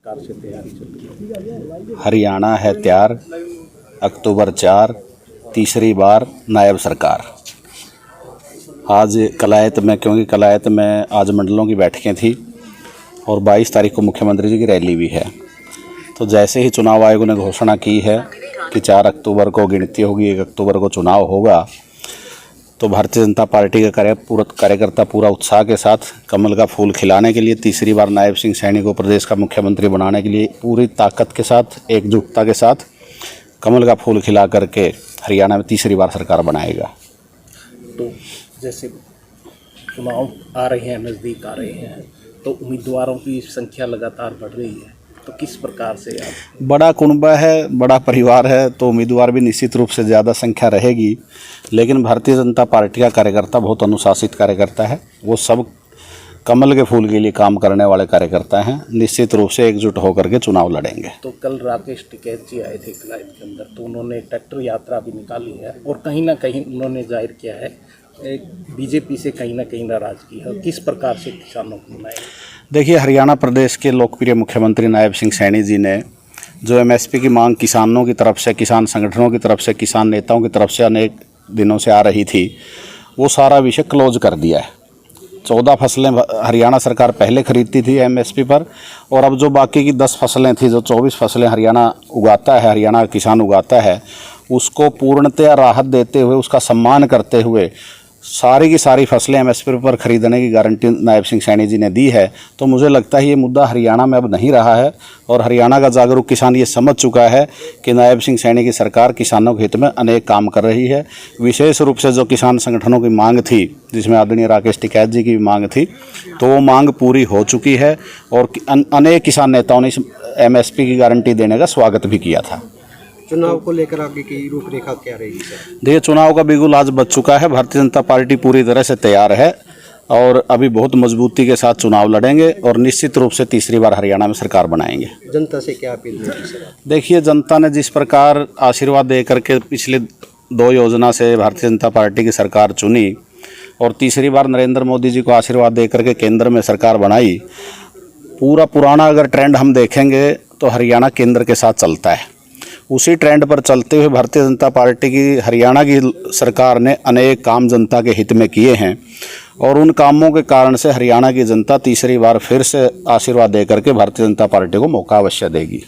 Car से तैयारी चल रही है। हरियाणा है तैयार, अक्टूबर 4 तीसरी बार नायब सरकार। आज कलायत में, क्योंकि कलायत में आज मंडलों की बैठकें थी और 22 तारीख को मुख्यमंत्री जी की रैली भी है। तो जैसे ही चुनाव आयोग ने घोषणा की है कि 4 अक्टूबर को गिनती होगी, 1 अक्टूबर को चुनाव होगा, तो भारतीय जनता पार्टी के कार्यकर्ता पूरा उत्साह के साथ कमल का फूल खिलाने के लिए, तीसरी बार नायब सिंह सैनी को प्रदेश का मुख्यमंत्री बनाने के लिए पूरी ताकत के साथ, एकजुटता के साथ कमल का फूल खिला करके हरियाणा में तीसरी बार सरकार बनाएगा। तो जैसे चुनाव आ रहे हैं, नज़दीक आ रहे हैं, तो उम्मीदवारों की संख्या लगातार बढ़ रही है, तो किस प्रकार से आप? बड़ा कुनबा है, बड़ा परिवार है, तो उम्मीदवार भी निश्चित रूप से ज़्यादा संख्या रहेगी। लेकिन भारतीय जनता पार्टी का कार्यकर्ता बहुत अनुशासित कार्यकर्ता है। वो सब कमल के फूल के लिए काम करने वाले कार्यकर्ता हैं। निश्चित रूप से एकजुट होकर के चुनाव लड़ेंगे। तो कल राकेश टिकैत जी आए थे कलायत के अंदर, तो उन्होंने ट्रैक्टर यात्रा भी निकाली है और कहीं ना कहीं उन्होंने जाहिर किया है बीजेपी से कहीं ना कहीं नाराजगी है। किस प्रकार से किसानों को मनाएंगे? देखिए, हरियाणा प्रदेश के लोकप्रिय मुख्यमंत्री नायब सिंह सैनी जी ने जो एमएसपी की मांग किसानों की तरफ से, किसान संगठनों की तरफ से, किसान नेताओं की तरफ से अनेक दिनों से आ रही थी, वो सारा विषय क्लोज कर दिया है। 14 फसलें हरियाणा सरकार पहले खरीदती थी एमएसपी पर, और अब जो बाकी की 10 फसलें थी, जो 24 फसलें हरियाणा उगाता है, हरियाणा किसान उगाता है, उसको पूर्णतया राहत देते हुए, उसका सम्मान करते हुए सारी की सारी फसलें एमएसपी पर खरीदने की गारंटी नायब सिंह सैनी जी ने दी है। तो मुझे लगता है ये मुद्दा हरियाणा में अब नहीं रहा है और हरियाणा का जागरूक किसान ये समझ चुका है कि नायब सिंह सैनी की सरकार किसानों के हित में अनेक काम कर रही है। विशेष रूप से जो किसान संगठनों की मांग थी, जिसमें आदरणीय राकेश टिकैत जी की भी मांग थी, तो वो मांग पूरी हो चुकी है और अनेक किसान नेताओं ने इस एमएसपी की गारंटी देने का स्वागत भी किया था। चुनाव को लेकर आगे की रूपरेखा क्या रहेगी सर? देखिए, चुनाव का बिगुल आज बज चुका है। भारतीय जनता पार्टी पूरी तरह से तैयार है और अभी बहुत मजबूती के साथ चुनाव लड़ेंगे और निश्चित रूप से तीसरी बार हरियाणा में सरकार बनाएंगे। जनता से क्या अपील होगी सर? देखिए, जनता ने जिस प्रकार आशीर्वाद दे करके पिछले 2 योजना से भारतीय जनता पार्टी की सरकार चुनी और तीसरी बार नरेंद्र मोदी जी को आशीर्वाद दे करके केंद्र में सरकार बनाई, पूरा पुराना अगर ट्रेंड हम देखेंगे तो हरियाणा केंद्र के साथ चलता है। उसी ट्रेंड पर चलते हुए भारतीय जनता पार्टी की हरियाणा की सरकार ने अनेक काम जनता के हित में किए हैं और उन कामों के कारण से हरियाणा की जनता तीसरी बार फिर से आशीर्वाद दे करके भारतीय जनता पार्टी को मौका अवश्य देगी।